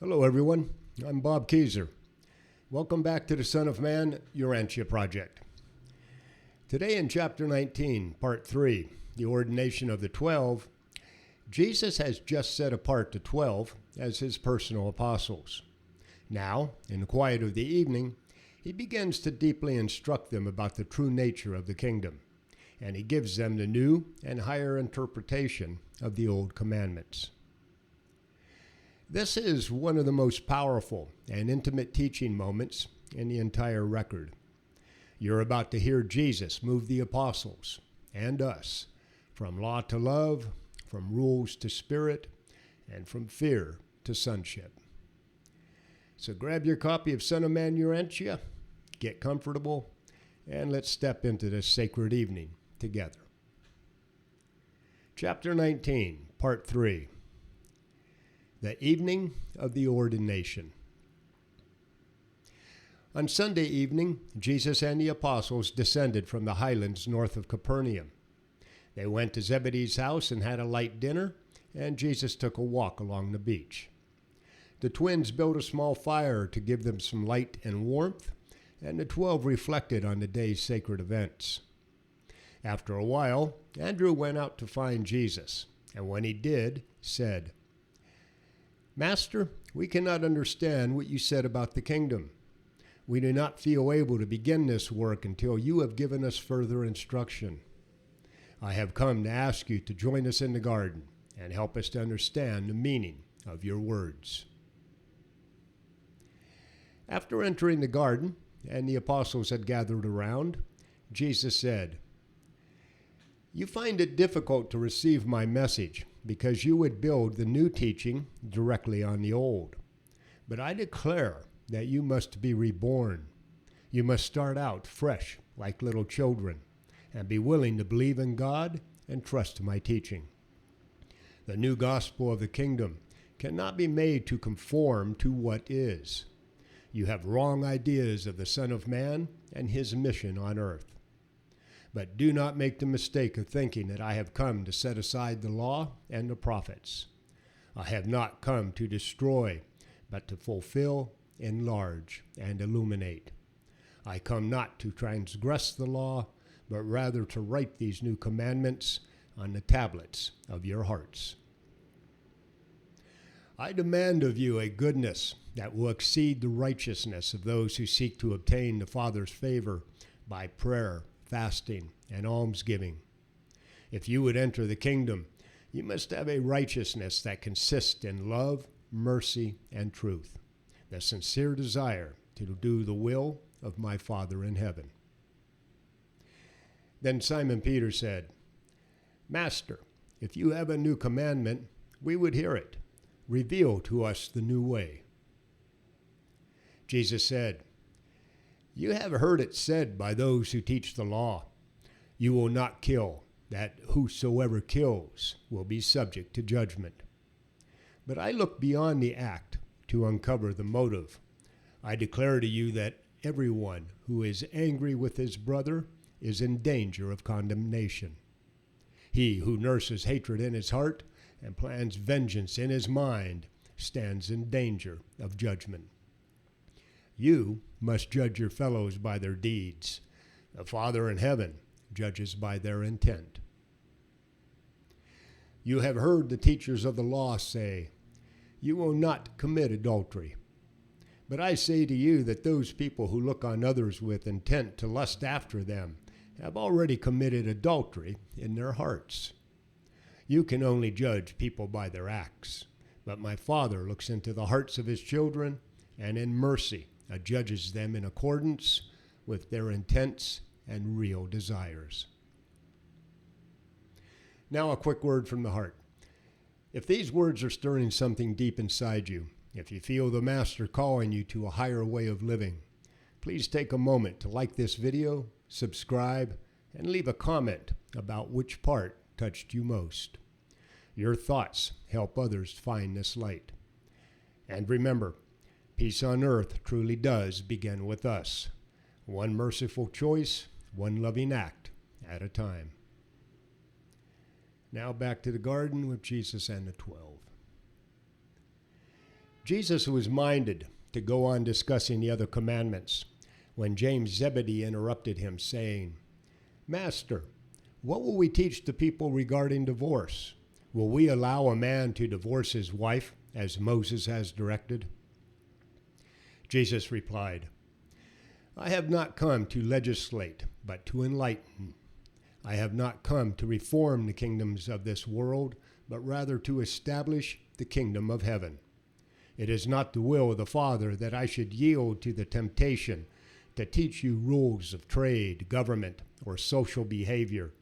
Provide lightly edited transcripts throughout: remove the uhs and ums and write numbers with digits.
Hello, everyone. I'm Bob Keyser. Welcome back to the Son of Man, Urantia Project. Today in Chapter 19, Part 3, the Ordination of the 12, Jesus has just set apart the 12 as his personal apostles. Now, in the quiet of the evening, he begins to deeply instruct them about the true nature of the kingdom, and he gives them the new and higher interpretation of the old commandments. This is one of the most powerful and intimate teaching moments in the entire record. You're about to hear Jesus move the apostles and us from law to love, from rules to spirit, and from fear to sonship. So grab your copy of Son of Man Urantia, get comfortable, and let's step into this sacred evening together. Chapter 19, Part 3. The evening of the ordination. On Sunday evening, Jesus and the apostles descended from the highlands north of Capernaum. They went to Zebedee's house and had a light dinner, and Jesus took a walk along the beach. The twins built a small fire to give them some light and warmth, and the 12 reflected on the day's sacred events. After a while, Andrew went out to find Jesus, and when he did, said, "Master, we cannot understand what you said about the kingdom. We do not feel able to begin this work until you have given us further instruction. I have come to ask you to join us in the garden and help us to understand the meaning of your words." After entering the garden, and the apostles had gathered around, Jesus said, "You find it difficult to receive my message because you would build the new teaching directly on the old. But I declare that you must be reborn. You must start out fresh like little children and be willing to believe in God and trust my teaching. The new gospel of the kingdom cannot be made to conform to what is. You have wrong ideas of the Son of Man and his mission on earth. But do not make the mistake of thinking that I have come to set aside the law and the prophets. I have not come to destroy, but to fulfill, enlarge, and illuminate. I come not to transgress the law, but rather to write these new commandments on the tablets of your hearts. I demand of you a goodness that will exceed the righteousness of those who seek to obtain the Father's favor by prayer, fasting, and almsgiving. If you would enter the kingdom, you must have a righteousness that consists in love, mercy, and truth, the sincere desire to do the will of my Father in heaven." Then Simon Peter said, "Master, if you have a new commandment, we would hear it. Reveal to us the new way." Jesus said, "You have heard it said by those who teach the law, 'You will not kill, that whosoever kills will be subject to judgment.' But I look beyond the act to uncover the motive. I declare to you that everyone who is angry with his brother is in danger of condemnation. He who nurses hatred in his heart and plans vengeance in his mind stands in danger of judgment. You must judge your fellows by their deeds. The Father in heaven judges by their intent. You have heard the teachers of the law say, 'You will not commit adultery.' But I say to you that those people who look on others with intent to lust after them have already committed adultery in their hearts. You can only judge people by their acts, but my Father looks into the hearts of his children and in mercy judges them in accordance with their intents and real desires." Now a quick word from the heart. If these words are stirring something deep inside you, if you feel the Master calling you to a higher way of living, please take a moment to like this video, subscribe, and leave a comment about which part touched you most. Your thoughts help others find this light. And remember, peace on earth truly does begin with us. One merciful choice, one loving act at a time. Now back to the garden with Jesus and the 12. Jesus was minded to go on discussing the other commandments when James Zebedee interrupted him, saying, "Master, what will we teach the people regarding divorce? Will we allow a man to divorce his wife as Moses has directed?" Jesus replied, "I have not come to legislate, but to enlighten. I have not come to reform the kingdoms of this world, but rather to establish the kingdom of heaven. It is not the will of the Father that I should yield to the temptation to teach you rules of trade, government, or social behavior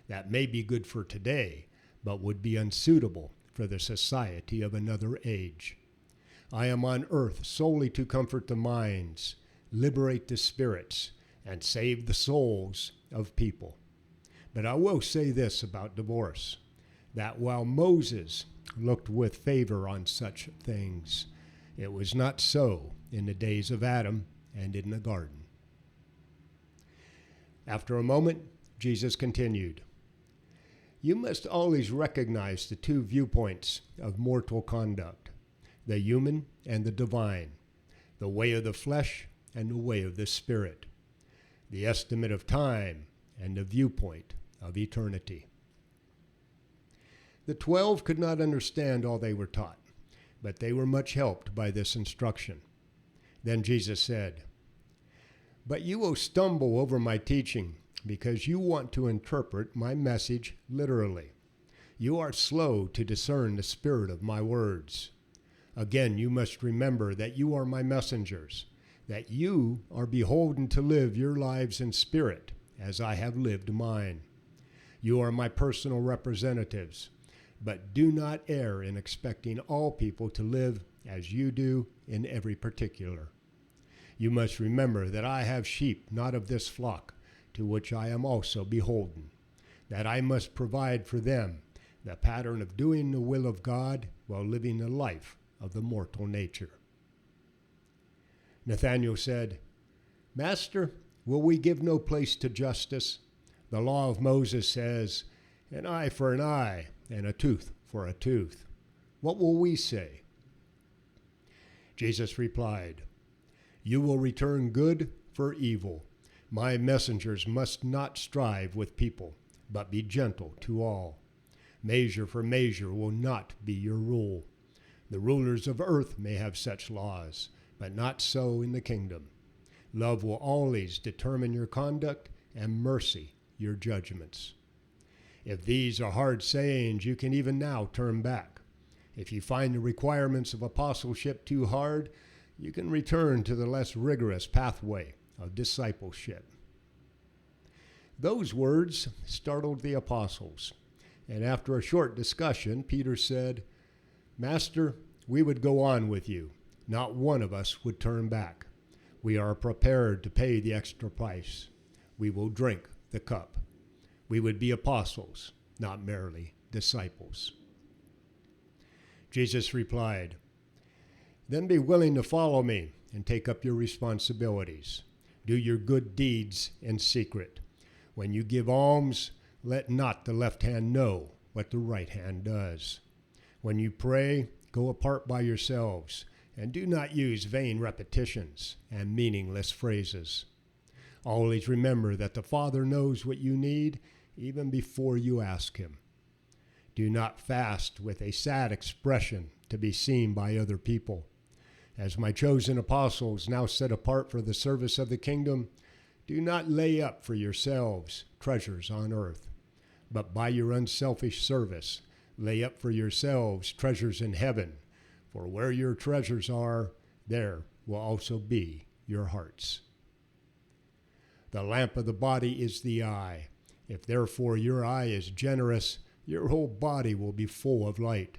that may be good for today, but would be unsuitable for the society of another age. I am on earth solely to comfort the minds, liberate the spirits, and save the souls of people. But I will say this about divorce, that while Moses looked with favor on such things, it was not so in the days of Adam and in the garden." After a moment, Jesus continued, "You must always recognize the two viewpoints of mortal conduct, the human and the divine, the way of the flesh and the way of the spirit, the estimate of time and the viewpoint of eternity." The 12 could not understand all they were taught, but they were much helped by this instruction. Then Jesus said, "But you will stumble over my teaching because you want to interpret my message literally. You are slow to discern the spirit of my words. Again, you must remember that you are my messengers, that you are beholden to live your lives in spirit as I have lived mine. You are my personal representatives, but do not err in expecting all people to live as you do in every particular. You must remember that I have sheep not of this flock, to which I am also beholden, that I must provide for them the pattern of doing the will of God while living the life of the mortal nature." Nathanael said, "Master, will we give no place to justice? The law of Moses says, 'An eye for an eye, and a tooth for a tooth.' What will we say?" Jesus replied, "You will return good for evil. My messengers must not strive with people, but be gentle to all. Measure for measure will not be your rule. The rulers of earth may have such laws, but not so in the kingdom. Love will always determine your conduct, and mercy your judgments. If these are hard sayings, you can even now turn back. If you find the requirements of apostleship too hard, you can return to the less rigorous pathway of discipleship." Those words startled the apostles, and after a short discussion, Peter said, "Master, we would go on with you. Not one of us would turn back. We are prepared to pay the extra price. We will drink the cup. We would be apostles, not merely disciples." Jesus replied, "Then be willing to follow me and take up your responsibilities. Do your good deeds in secret. When you give alms, let not the left hand know what the right hand does. When you pray, go apart by yourselves, and do not use vain repetitions and meaningless phrases. Always remember that the Father knows what you need even before you ask him. Do not fast with a sad expression to be seen by other people. As my chosen apostles now set apart for the service of the kingdom, do not lay up for yourselves treasures on earth, but by your unselfish service, lay up for yourselves treasures in heaven, for where your treasures are, there will also be your hearts. The lamp of the body is the eye. If therefore your eye is generous, your whole body will be full of light.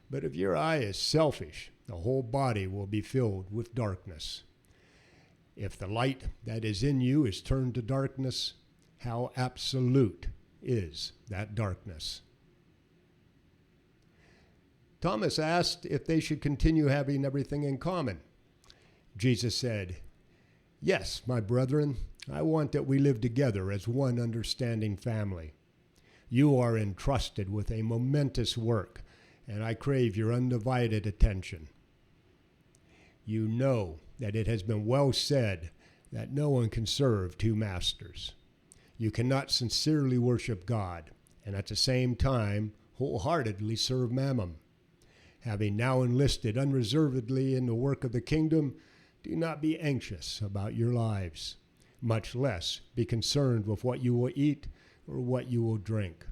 But if your eye is selfish, the whole body will be filled with darkness. If the light that is in you is turned to darkness, how absolute is that darkness?" Thomas asked if they should continue having everything in common. Jesus said, "Yes, my brethren, I want that we live together as one understanding family. You are entrusted with a momentous work, and I crave your undivided attention. You know that it has been well said that no one can serve two masters. You cannot sincerely worship God and at the same time wholeheartedly serve Mammon. Having now enlisted unreservedly in the work of the kingdom, do not be anxious about your lives, much less be concerned with what you will eat or what you will drink,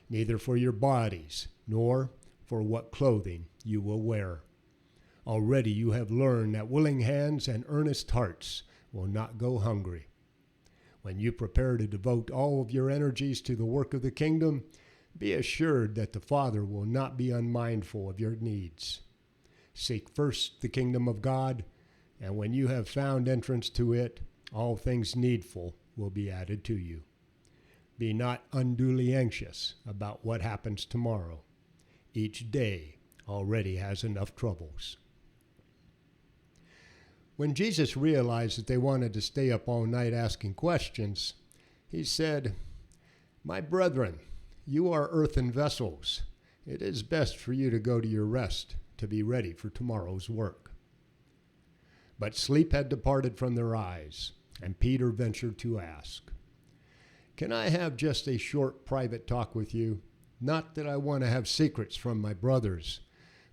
neither for your bodies nor for what clothing you will wear. Already you have learned that willing hands and earnest hearts will not go hungry. When you prepare to devote all of your energies to the work of the kingdom, be assured that the Father will not be unmindful of your needs. Seek first the kingdom of God, and when you have found entrance to it, all things needful will be added to you. Be not unduly anxious about what happens tomorrow. Each day already has enough troubles. When Jesus realized that they wanted to stay up all night asking questions, he said, "My brethren, you are earthen vessels. It is best for you to go to your rest, to be ready for tomorrow's work." But sleep had departed from their eyes, and Peter ventured to ask, "Can I have just a short private talk with you? Not that I want to have secrets from my brothers,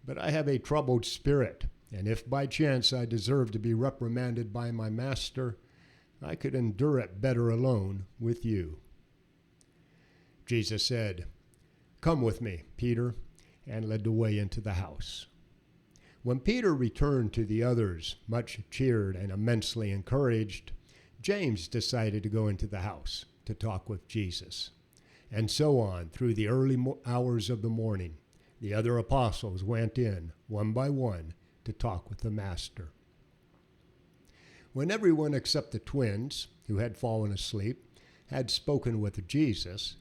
but I have a troubled spirit, and if by chance I deserve to be reprimanded by my master, I could endure it better alone with you." Jesus said, "Come with me, Peter," and led the way into the house. When Peter returned to the others, much cheered and immensely encouraged, James decided to go into the house to talk with Jesus. And so on through the early hours of the morning, the other apostles went in, one by one, to talk with the Master. When everyone except the twins, who had fallen asleep, had spoken with Jesus,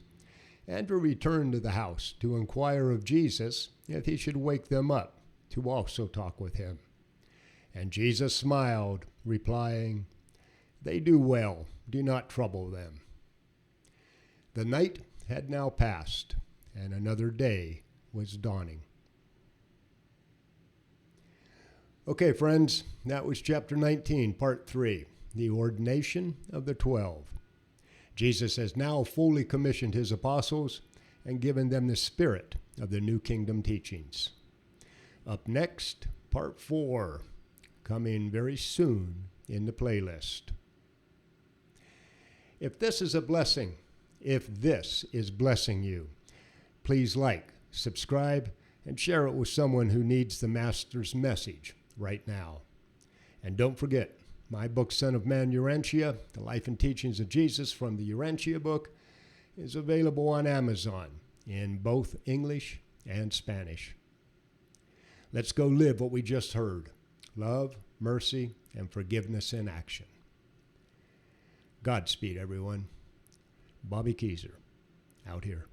Andrew returned to the house to inquire of Jesus if he should wake them up to also talk with him. And Jesus smiled, replying, "They do well. Do not trouble them." The night had now passed, and another day was dawning. Okay, friends, that was chapter 19, part 3, the ordination of the 12. Jesus has now fully commissioned his apostles and given them the spirit of the new kingdom teachings. Up next, part 4, coming very soon in the playlist. If this is blessing you, please like, subscribe, and share it with someone who needs the Master's message right now. And don't forget, my book, Son of Man, Urantia, The Life and Teachings of Jesus from the Urantia book, is available on Amazon in both English and Spanish. Let's go live what we just heard: love, mercy, and forgiveness in action. Godspeed, everyone. Bobby Keyser, out here.